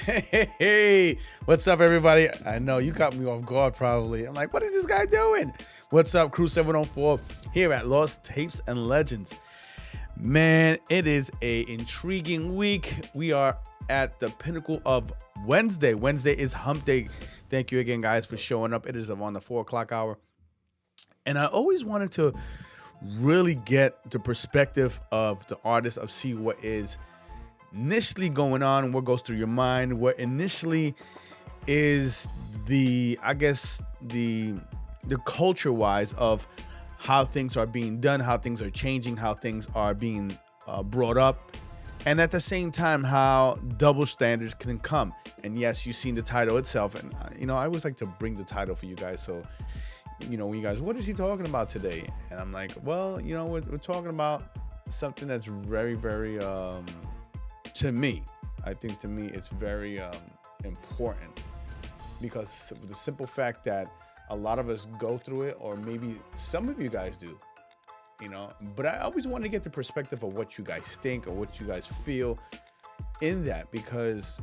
Hey, what's up, everybody? I know you caught me off guard probably. I'm like, what is this guy doing? What's up, Crew 704 here at Lost Tapes and Legends. Man, it is a intriguing week. We are at the pinnacle of Wednesday. Wednesday is hump day. Thank you again, guys, for showing up. It is on the 4 o'clock hour. And I always wanted to really get the perspective of the artist, of see what is initially going on, what goes through your mind, what initially is the culture wise of how things are being done, how things are changing, how things are being brought up, and at the same time how double standards can come. And yes, you've seen the title itself, and I always like to bring the title for you guys, so when you guys, what is he talking about today? And I'm like, well, we're talking about something that's very, very to me, I think to me it's very important, because the simple fact that a lot of us go through it, or maybe some of you guys do, but I always want to get the perspective of what you guys think or what you guys feel in that, because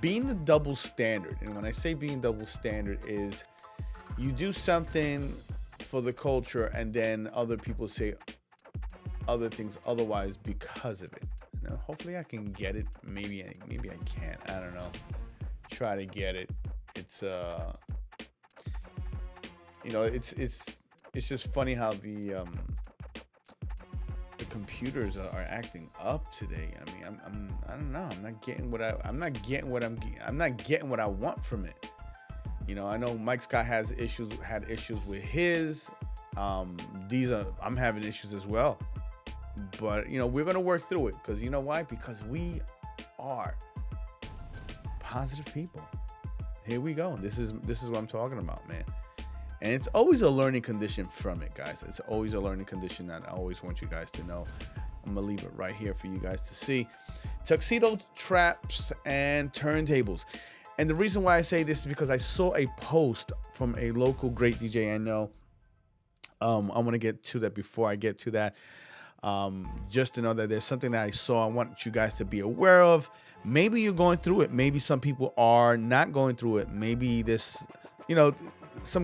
being the double standard, and when I say being double standard, is you do something for the culture and then other people say other things otherwise because of it. Hopefully I can get it. Maybe I can't. I don't know. Try to get it. It's it's just funny how the computers are acting up today. I mean, I don't know. I'm not getting what I want from it. I know Mike Scott had issues with his. I'm having issues as well. But we're gonna work through it, because you know why? Because we are positive people. Here we go. This is what I'm talking about, man. And it's always a learning condition from it, guys. It's always a learning condition that I always want you guys to know. I'm gonna leave it right here for you guys to see. Tuxedo traps and turntables. And the reason why I say this is because I saw a post from a local great DJ I know. I want to get to that. Before I get to that, just to know that there's something that I saw I want you guys to be aware of. Maybe you're going through it. Maybe some people are not going through it. Maybe this,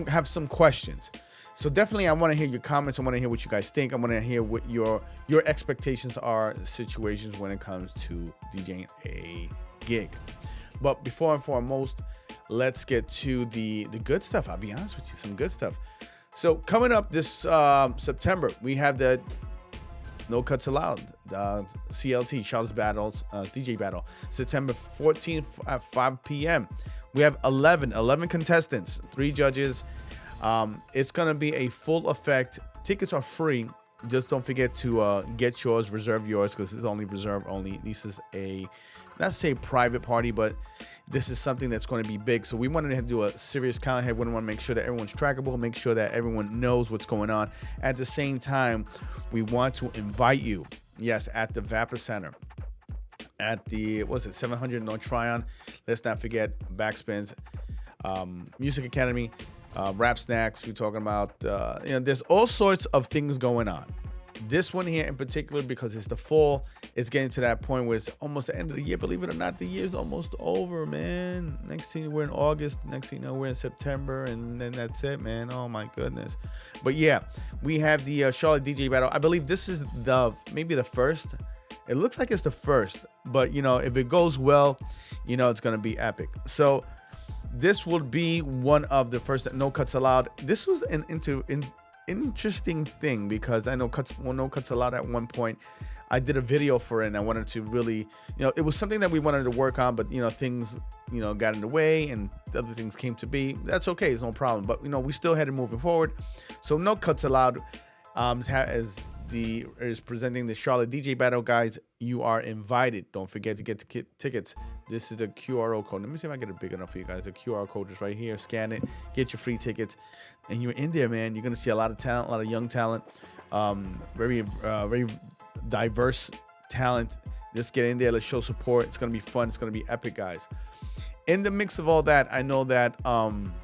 have some questions. So definitely I want to hear your comments. I want to hear what you guys think. I want to hear what your expectations are, situations when it comes to DJing a gig. But before and foremost, let's get to the good stuff. I'll be honest with you, some good stuff. So coming up this September, we have the No Cuts Allowed, CLT, Charles Battles, DJ Battle, September 14th at 5 p.m. We have 11 contestants, 3 judges. It's going to be a full effect. Tickets are free. Just don't forget to get yours, reserve yours, because it's only reserve only. This is not say private party, but this is something that's going to be big. So we wanted to do a serious count ahead. We want to make sure that everyone's trackable, make sure that everyone knows what's going on. At the same time, we want to invite you, yes, at the Vapor Center, at the 700 North Tryon. Let's not forget Backspins, Music Academy, Rap Snacks. We're talking about there's all sorts of things going on. This one here in particular, because it's the fall, it's getting to that point where it's almost the end of the year. Believe it or not, the year's almost over, man. Next thing we're in August, next thing we're in September, and then that's it, man. Oh my goodness. But yeah, we have the Charlotte DJ Battle. I believe this is maybe the first. It looks like it's the first, but if it goes well, it's gonna be epic. So this will be one of the first No Cuts Allowed. This was an interesting thing, because I know No Cuts Allowed at one point I did a video for it, and I wanted to really, it was something that we wanted to work on, but things got in the way and other things came to be. That's okay, it's no problem, but we still had it moving forward. So No Cuts Allowed is presenting the Charlotte DJ Battle. Guys, you are invited. Don't forget to get the tickets. This is the QR code. Let me see if I get it big enough for you guys. The QR code is right here. Scan it, get your free tickets, and you're in there, man. You're gonna see a lot of talent, a lot of young talent, very diverse talent. Let's get in there. Let's show support. It's gonna be fun. It's gonna be epic, guys. In the mix of all that, I know that I'm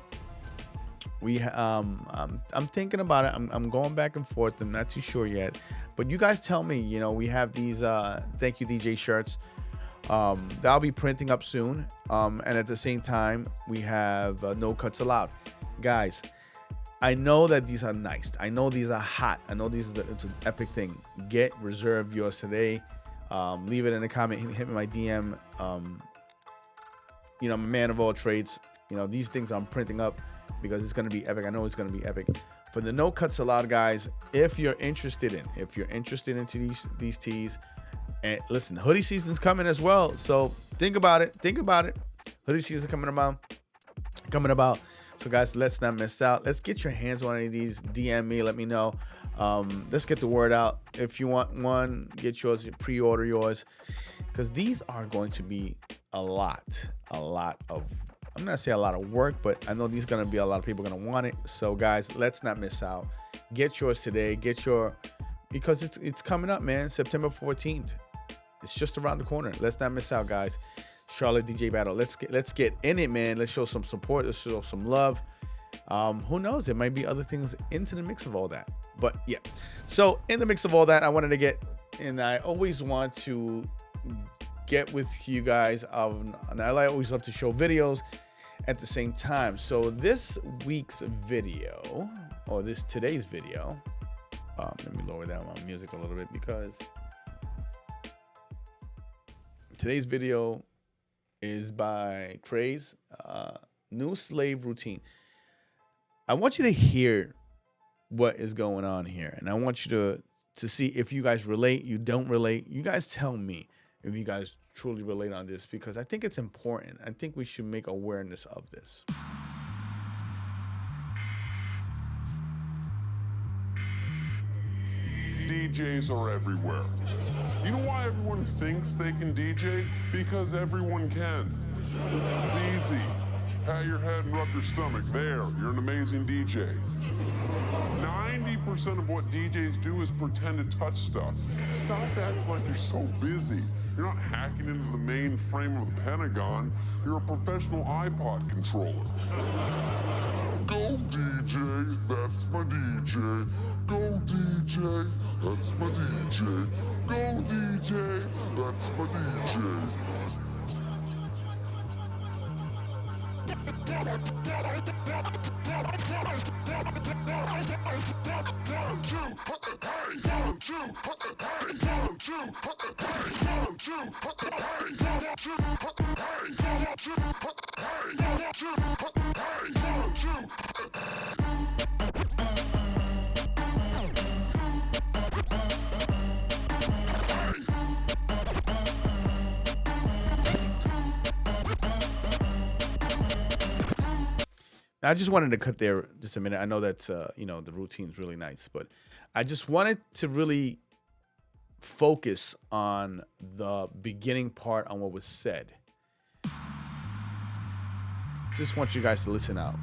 thinking about it. I'm going back and forth. I'm not too sure yet, but you guys tell me. We have these thank you DJ shirts. That'll be printing up soon. And at the same time, we have No Cuts Allowed. Guys, I know that these are nice. I know these are hot. I know it's an epic thing. Reserve yours today. Leave it in the comment. Hit me my DM. I'm a man of all trades. These things I'm printing up because it's going to be epic. I know it's going to be epic. For the No Cuts Allowed guys, if you're interested into these tees, and listen, hoodie season's coming as well. So think about it. Hoodie season coming about. So guys, let's not miss out. Let's get your hands on any of these. DM me, let me know. Let's get the word out. If you want one, get yours, pre-order yours, because these are going to be a lot of, I'm not saying a lot of work, but I know these are going to be a lot of people going to want it. So guys, let's not miss out. Get yours today. Because it's coming up, man. September 14th. It's just around the corner. Let's not miss out, guys. Charlotte DJ Battle. Let's get in it, man. Let's show some support. Let's show some love. Who knows? There might be other things into the mix of all that. But yeah. So in the mix of all that, I wanted to get, and I always want to get with you guys. And I always love to show videos at the same time. So this week's video, or today's video, let me lower down my music a little bit because today's video is by Craze, New Slave Routine. I want you to hear what is going on here, and I want you to see if you guys relate, you don't relate. You guys tell me if you guys truly relate on this, because I think it's important. I think we should make awareness of this. DJs are everywhere. You know why everyone thinks they can DJ? Because everyone can. It's easy. Pat your head and rub your stomach. There, you're an amazing DJ. 90% of what DJs do is pretend to touch stuff. Stop acting like you're so busy. You're not hacking into the main frame of the Pentagon. You're a professional iPod controller. Go DJ, that's my DJ. Go DJ, that's my DJ. Go DJ, that's my DJ. I just wanted to cut there just a minute. I know that's, the routine's really nice, but I just wanted to really focus on the beginning part on what was said. Just want you guys to listen out.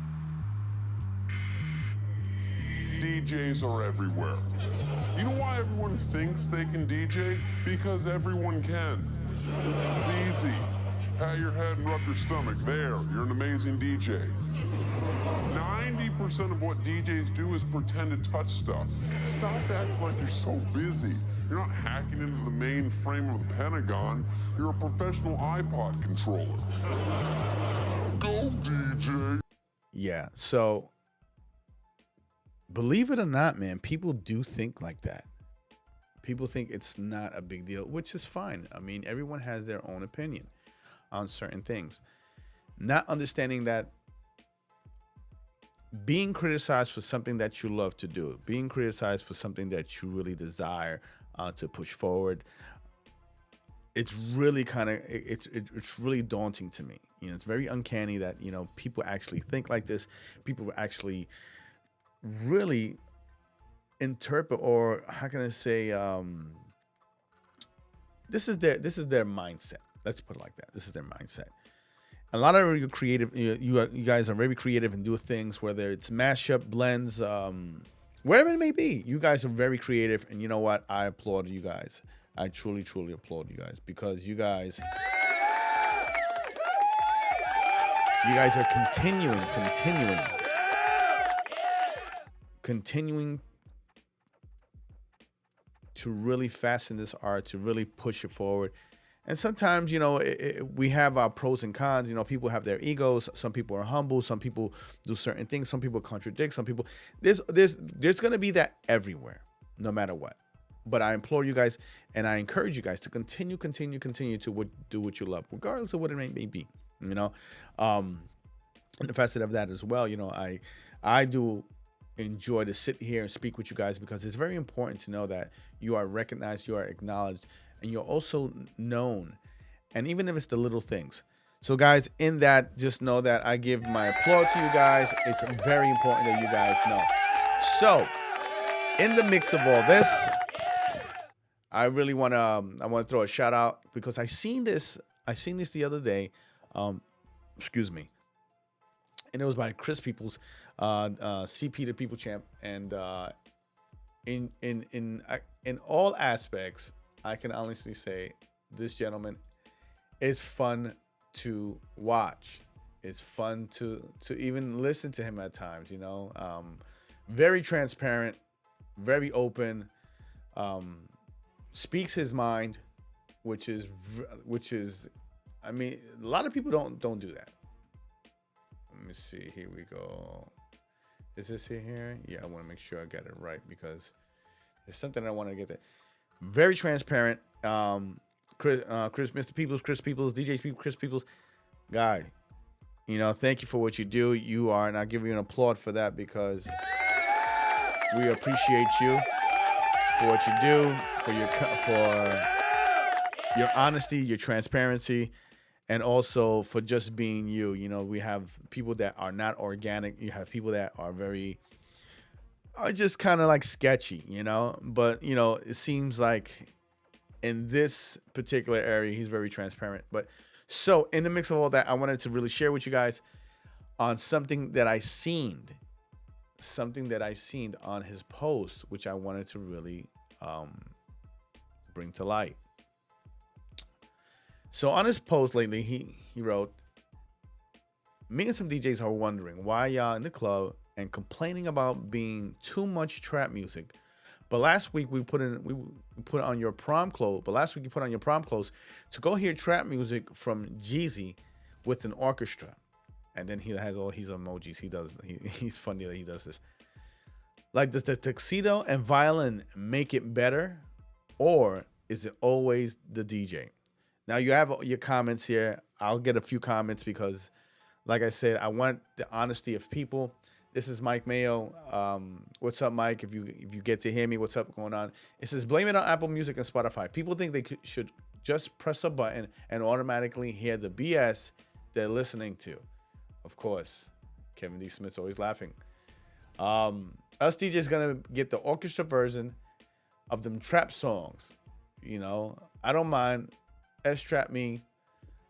DJs are everywhere. You know why everyone thinks they can DJ? Because everyone can. It's easy. Pat your head and rub your stomach. There, you're an amazing DJ. 90% of what DJs do is pretend to touch stuff. Stop acting like you're so busy. You're not hacking into the main frame of the Pentagon. You're a professional iPod controller. Go DJ. Yeah, so believe it or not, man, people do think like that. People think it's not a big deal, which is fine. I mean, everyone has their own opinion on certain things. Not understanding that being criticized for something that you love to do, being criticized for something that you really desire to push forward, it's really it's really daunting to me. It's very uncanny that people actually think like this. People actually really interpret, or how can I say, this is their mindset. Let's put it like that. This is their mindset. A lot of you creative, you guys are very creative and do things, whether it's mashup, blends, wherever it may be. You guys are very creative, and you know what? I applaud you guys. I truly, truly applaud you guys, because you guys are continuing to really fasten this art, to really push it forward. And sometimes, you know, we have our pros and cons. You know, people have their egos. Some people are humble. Some people do certain things. Some people contradict. Some people, there's going to be that everywhere, no matter what. But I implore you guys, and I encourage you guys to continue to do what you love, regardless of what it may be. You know, and the facet of that as well. You know, I do enjoy to sit here and speak with you guys, because it's very important to know that you are recognized, you are acknowledged, and you're also known. And even if it's the little things. So guys, in that, just know that I give my applause to you guys. It's very important that you guys know. So in the mix of all this, I really want to throw a shout out, because I seen this the other day. Excuse me. And it was by Chris Peoples, CP the People Champ. And in all aspects, I can honestly say this gentleman is fun to watch. It's fun to even listen to him at times, you know. Very transparent, very open, speaks his mind, which is I mean, a lot of people don't do that. Let me see, here we go. Is this it here? Yeah, I want to make sure I got it right, because there's something I want to get there. Very transparent. Mr. Peoples, Chris Peoples, DJ Peoples, Chris Peoples, guy. You know, thank you for what you do. You are, and I give you an applaud for that, because we appreciate you for what you do, for your honesty, your transparency, and also for just being you. You know, we have people that are not organic. You have people that are just kind of like sketchy, you know. But, you know, it seems like in this particular area, he's very transparent. But so in the mix of all that, I wanted to really share with you guys on something that I seen on his post, which I wanted to really bring to light. So on his post lately, he wrote, "Me and some DJs are wondering why y'all in the club and complaining about being too much trap music. But last week we put on your prom clothes. To go hear trap music from Jeezy with an orchestra." And then he has all his emojis. He's funny that he does this. Like, does the tuxedo and violin make it better, or is it always the DJ? Now you have your comments here. I'll get a few comments, because, like I said, I want the honesty of people. This is Mike Mayo. What's up, Mike? If you get to hear me, what's up going on? It says, blame it on Apple Music and Spotify. People think they should just press a button and automatically hear the BS they're listening to. Of course, Kevin D. Smith's always laughing. Us DJs gonna get the orchestra version of them trap songs. You know, I don't mind. S-trap me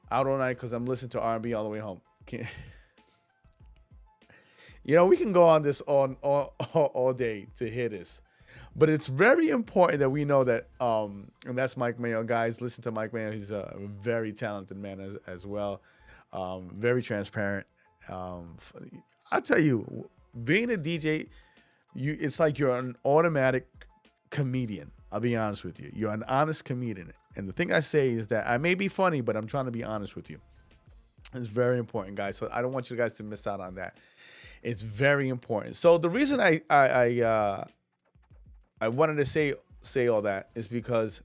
out all night because I'm listening to R&B all the way home. You know, we can go on this all day to hear this. But it's very important that we know that, and that's Mike Mayo. Guys, listen to Mike Mayo. He's a very talented man as well. Very transparent. I tell you, being a DJ, it's like you're an automatic comedian. I'll be honest with you. You're an honest comedian. And the thing I say is that I may be funny, but I'm trying to be honest with you. It's very important, guys. So I don't want you guys to miss out on that. It's very important. So the reason I wanted to say all that is because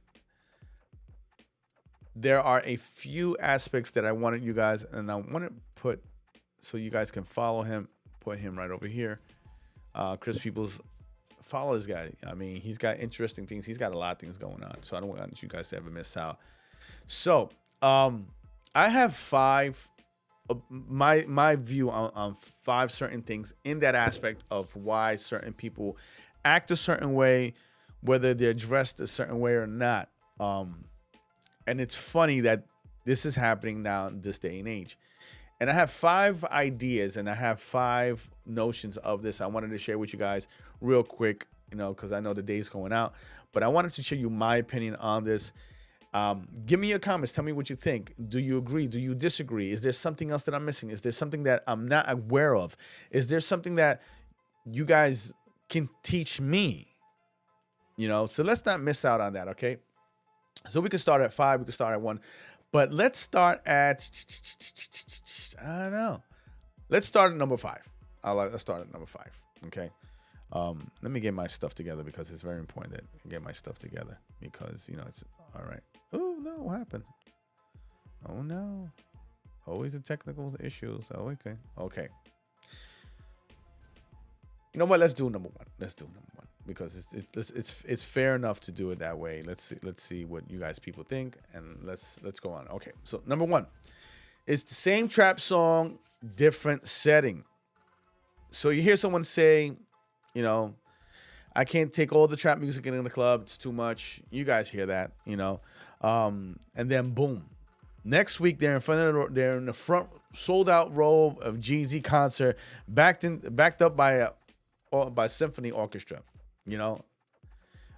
there are a few aspects that I wanted you guys, and I want to put so you guys can follow him. Put him right over here. Chris Peoples. Follow this guy. I mean, he's got interesting things. He's got a lot of things going on. So I don't want you guys to ever miss out. So I have five, my view on five certain things in that aspect of why certain people act a certain way, whether they're dressed a certain way or not. And it's funny that this is happening now in this day and age. And I have 5 ideas and I have 5 notions of this I wanted to share with you guys real quick, you know, because I know the day's going out. But I wanted to show you my opinion on this. Give me your comments. Tell me what you think. Do you agree? Do you disagree? Is there something else that I'm missing? Is there something that I'm not aware of? Is there something that you guys can teach me? You know, so let's not miss out on that, okay? So we can start at 5. We can start at 1. But let's start at, I don't know. Let's start at number 5. Let's start at number 5. Okay. Let me get my stuff together because it's very important that I get my stuff together because, it's all right. Oh, no. What happened? Oh, no. Always the technical issues. Oh, okay. Okay. You know what? Let's do number 1. Let's do number 1 because it's fair enough to do it that way. Let's see what you guys people think, and let's go on. Okay. So number 1, it's the same trap song, different setting. So you hear someone say, I can't take all the trap music in the club. It's too much. You guys hear that, and then boom. Next week they're in the front sold out row of Jeezy concert, backed up by symphony orchestra,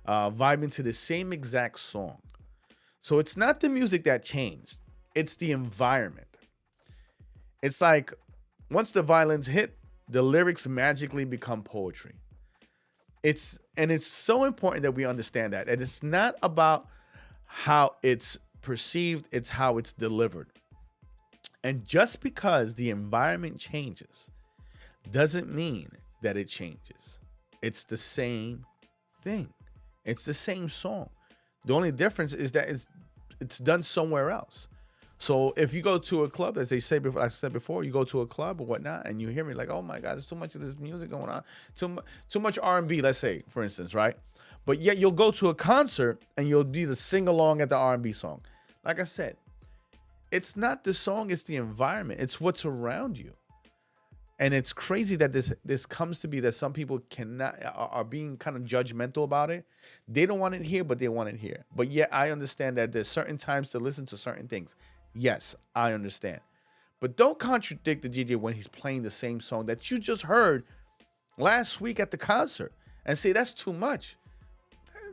vibing to the same exact song. So it's not the music that changed; it's the environment. It's like once the violins hit, the lyrics magically become poetry. It's so important that we understand that. And it's not about how it's perceived, it's how it's delivered. And just because the environment changes doesn't mean that it changes. It's the same thing. It's the same song. The only difference is that it's done somewhere else. So if you go to a club, as I said before, you go to a club or whatnot, and you hear me like, oh my God, there's too much of this music going on, too much R&B, let's say, for instance, right? But yet you'll go to a concert and you'll do the sing along at the R&B song. Like I said, it's not the song, it's the environment, it's what's around you. And it's crazy that this comes to be that some people are being kind of judgmental about it. They don't want it here, but they want it here. But yet I understand that there's certain times to listen to certain things. Yes, I understand. But don't contradict the DJ when he's playing the same song that you just heard last week at the concert and say that's too much.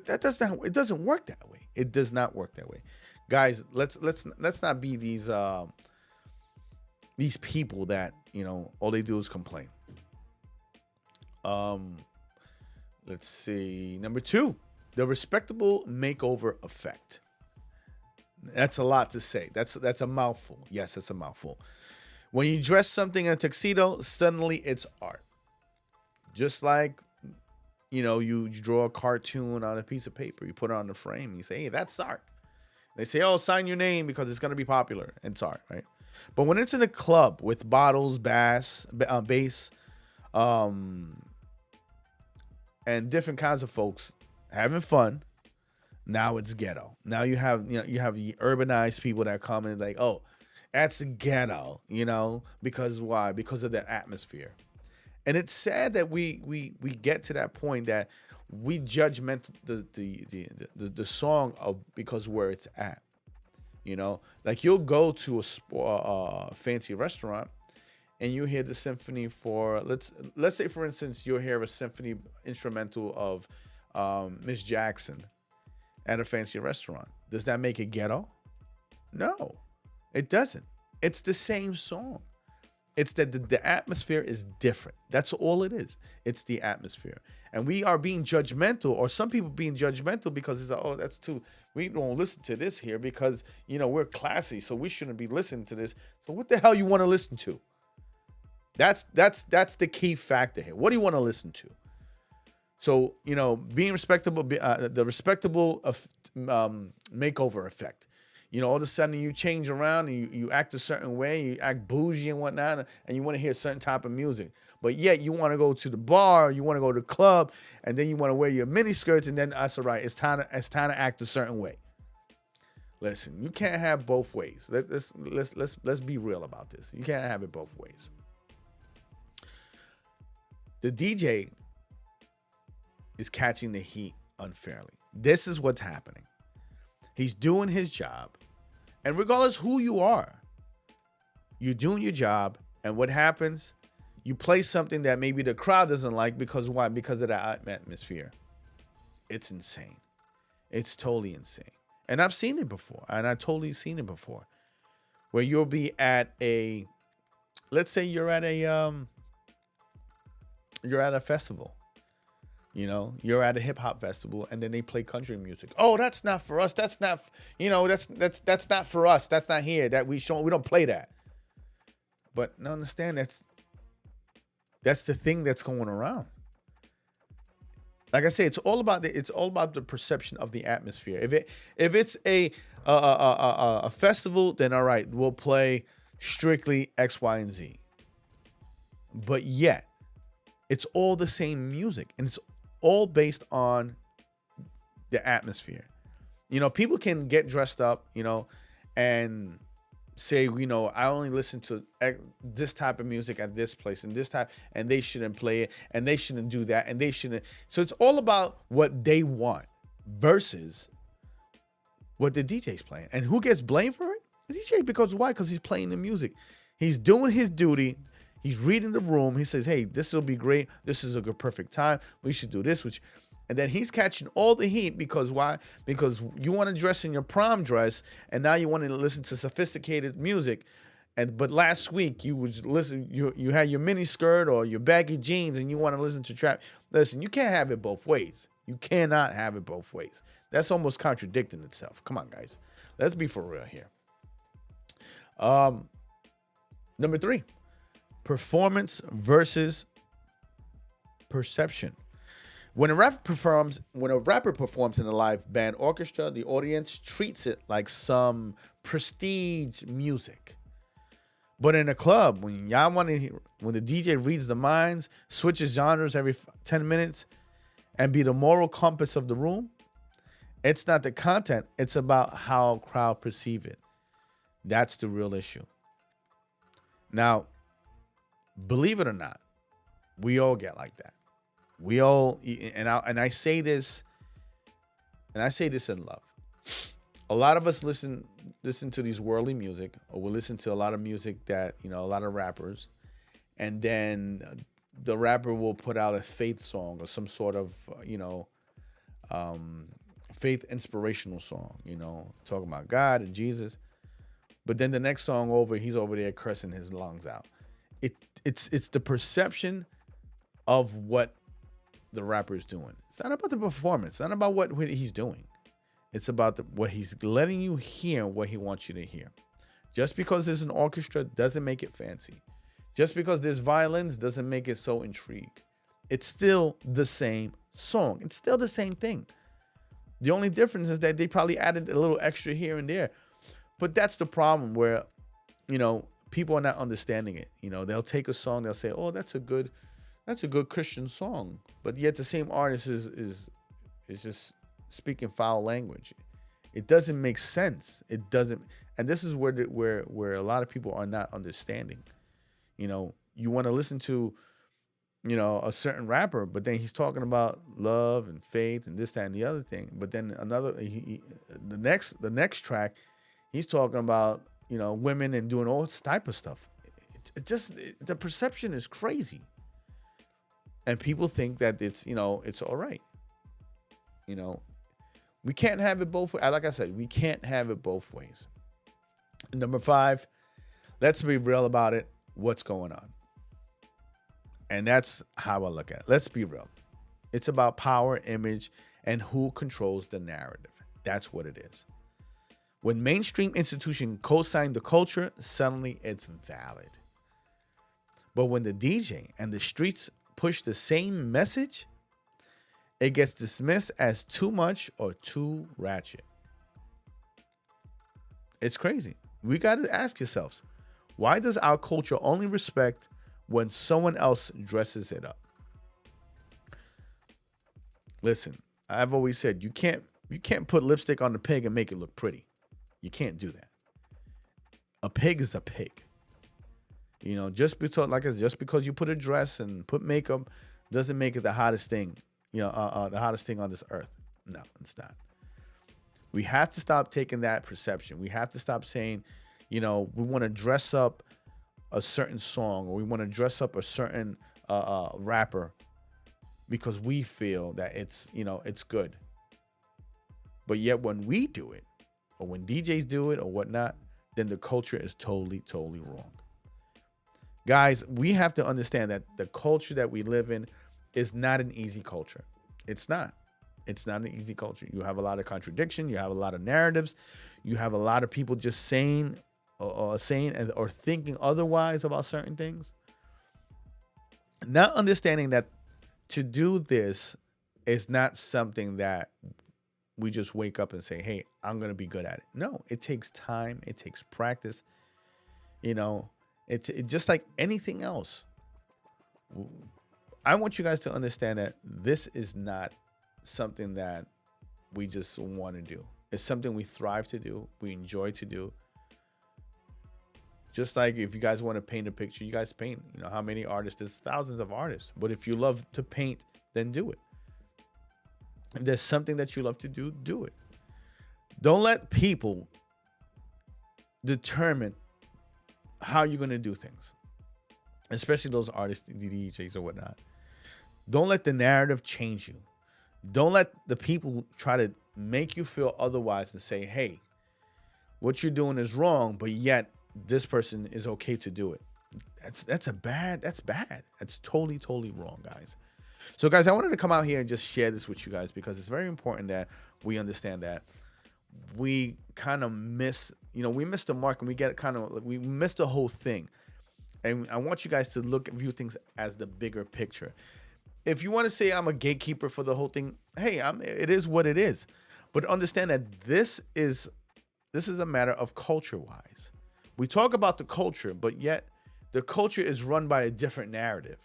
It doesn't work that way. It does not work that way. Guys, let's not be these people that, all they do is complain. Let's see. Number 2, the respectable makeover effect. That's a lot to say. That's a mouthful. Yes, it's a mouthful. When you dress something in a tuxedo, suddenly it's art. Just like, you draw a cartoon on a piece of paper, you put it on the frame, you say, hey, that's art. They say, oh, sign your name because it's going to be popular. And it's art, right? But when it's in a club with bottles, bass, and different kinds of folks having fun, now it's ghetto. Now you have the urbanized people that come in like, oh, that's ghetto, because why? Because of the atmosphere. And it's sad that we get to that point that we judgment the song because where it's at. Like you'll go to a fancy restaurant and you hear the symphony for let's say for instance you'll hear a symphony instrumental of Miss Jackson at a fancy restaurant. Does that make it ghetto? No, it doesn't. It's the same song. It's that the atmosphere is different. That's all it is. It's the atmosphere. And we are being judgmental, or some people being judgmental because it's like, oh, that's too, we don't listen to this here because, we're classy, so we shouldn't be listening to this. So what the hell you want to listen to? That's the key factor here. What do you want to listen to? So, being respectable, the respectable makeover effect. All of a sudden you change around and you act a certain way, you act bougie and whatnot, and you want to hear a certain type of music. But yet you want to go to the bar, you want to go to the club, and then you want to wear your mini skirts, and then that's all right. It's time to act a certain way. Listen, you can't have both ways. Let's be real about this. You can't have it both ways. The DJ is catching the heat unfairly. This is what's happening. He's doing his job. And regardless who you are, you're doing your job. And what happens? You play something that maybe the crowd doesn't like because why? Because of that atmosphere. It's insane. It's totally insane. And I've seen it before. And I've totally seen it before. Where you'll be at let's say you're at a festival. You know, you're at a hip hop festival and then they play country music. Oh, that's not for us. That's not, that's not for us. That's not here. That we don't play that. But no, understand that's the thing that's going around. Like I say, it's all about the perception of the atmosphere. If it's a festival, then all right, we'll play strictly X, Y, and Z. But yet, it's all the same music, and it's all based on the atmosphere. You know, people can get dressed up, and say, I only listen to this type of music at this place and this type, and they shouldn't play it, and they shouldn't do that, and they shouldn't. So it's all about what they want versus what the DJ's playing. And who gets blamed for it? The DJ. Because why? Because he's playing the music. He's doing his duty. He's reading the room. He says, hey, this will be great. This is a good, perfect time. We should do this. And then he's catching all the heat because why? Because you want to dress in your prom dress, and now you want to listen to sophisticated music. But last week you had your mini skirt or your baggy jeans, and you want to listen to trap. Listen, you can't have it both ways. You cannot have it both ways. That's almost contradicting itself. Come on, guys. Let's be for real here. Number 3. Performance versus perception. When a rapper performs in a live band orchestra, the audience treats it like some prestige music. But in a club, when the DJ reads the minds, switches genres every 10 minutes, and be the moral compass of the room, it's not the content, it's about how crowd perceive it. That's the real issue. Now, believe it or not, we all get like that. We all, and I say this in love. A lot of us listen to these worldly music, or we listen to a lot of music that, a lot of rappers, and then the rapper will put out a faith song or some sort of, faith inspirational song, talking about God and Jesus. But then the next song over, he's over there cursing his lungs out. It's the perception of what the rapper is doing. It's not about the performance. It's not about what he's doing. It's about what he's letting you hear, what he wants you to hear. Just because there's an orchestra doesn't make it fancy. Just because there's violins doesn't make it so intrigued. It's still the same song. It's still the same thing. The only difference is that they probably added a little extra here and there. But that's the problem where, people are not understanding it. They'll take a song, they'll say, oh, that's a good Christian song. But yet the same artist is just speaking foul language. It doesn't make sense. It doesn't. And this is where a lot of people are not understanding. You want to listen to, a certain rapper, but then he's talking about love and faith and this, that, and the other thing. But then the next track, he's talking about, women and doing all this type of stuff. The perception is crazy. And people think that it's all right. We can't have it both ways. Like I said, we can't have it both ways. Number 5, let's be real about it. What's going on? And that's how I look at it. Let's be real. It's about power, image, and who controls the narrative. That's what it is. When mainstream institutions co-sign the culture, suddenly it's valid. But when the DJ and the streets push the same message, it gets dismissed as too much or too ratchet. It's crazy. We got to ask yourselves, why does our culture only respect when someone else dresses it up? Listen, I've always said you can't put lipstick on the pig and make it look pretty. You can't do that. A pig is a pig. Just because you put a dress and put makeup doesn't make it the hottest thing, the hottest thing on this earth. No, it's not. We have to stop taking that perception. We have to stop saying, we want to dress up a certain song, or we want to dress up a certain rapper because we feel that it's good. But yet when we do it, or when DJs do it or whatnot, then the culture is totally, totally wrong. Guys, we have to understand that the culture that we live in is not an easy culture. It's not. It's not an easy culture. You have a lot of contradiction. You have a lot of narratives. You have a lot of people just saying or thinking otherwise about certain things. Not understanding that to do this is not something that we just wake up and say, hey, I'm going to be good at it. No, it takes time. It takes practice. You know, it's just like anything else. I want you guys to understand that this is not something that we just want to do. It's something we thrive to do. We enjoy to do. Just like if you guys want to paint a picture, you guys paint. You know, how many artists? There's thousands of artists. But if you love to paint, then do it. If there's something that you love to do, do it. Don't let people determine how you're going to do things, especially those artists, DJs or whatnot. Don't let the narrative change you. Don't let the people try to make you feel otherwise and say, hey, what you're doing is wrong, but yet this person is okay to do it. That's bad. That's totally wrong, guys. So, guys, I wanted to come out here and just share this with you guys because it's very important that we understand that we kind of miss the mark, and we miss the whole thing. And I want you guys to view things as the bigger picture. If you want to say I'm a gatekeeper for the whole thing, hey, it is what it is. But understand that this is a matter of culture-wise. We talk about the culture, but yet the culture is run by a different narrative.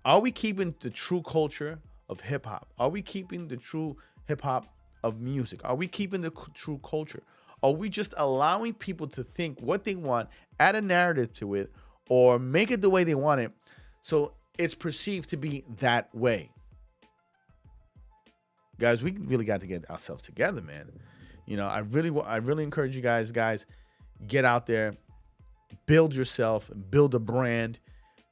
Are we keeping the true culture of hip-hop? Are we keeping the true hip-hop of music? Are we keeping the true culture? Are we just allowing people to think what they want, add a narrative to it, or make it the way they want it, so it's perceived to be that way? Guys, we really got to get ourselves together, man. You know, I really encourage you guys, get out there, build yourself, build a brand,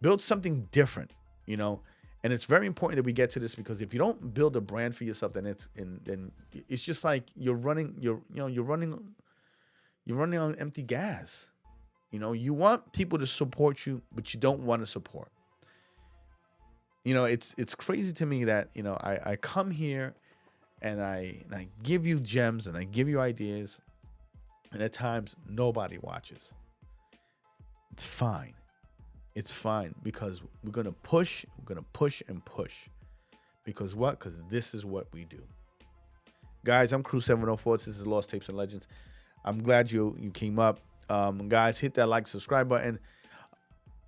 build something different, you know. And it's very important that we get to this, because if you don't build a brand for yourself, then it's just like you're running on empty gas. You know, you want people to support you, but you don't want to support. You know, it's crazy to me that, you know, I come here and I give you gems and I give you ideas, and at times nobody watches. It's fine. It's fine, because we're going to push and push. Because what? Because this is what we do. Guys, I'm Crew 704. This is Lost Tapes and Legends. I'm glad you came up. Guys, hit that like, subscribe button,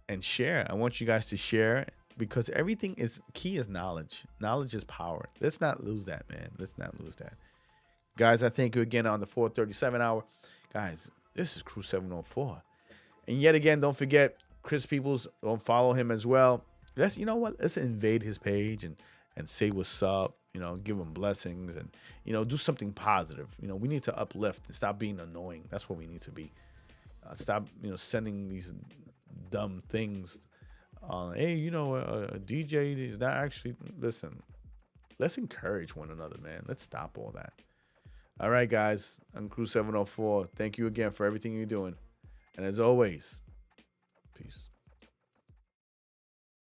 and share. I want you guys to share, because everything is key is knowledge. Knowledge is power. Let's not lose that, man. Let's not lose that. Guys, I thank you again on the 4:37 hour. Guys, this is Crew 704. And yet again, don't forget, Chris Peoples, don't follow him as well. Let's invade his page and say what's up, you know, give him blessings, and, you know, do something positive. You know, we need to uplift and stop being annoying. That's what we need to be. Stop, you know, sending these dumb things. Hey, you know, a DJ is not actually, listen, let's encourage one another, man. Let's stop all that. All right, guys, I'm Crew 704. Thank you again for everything you're doing. And as always, peace.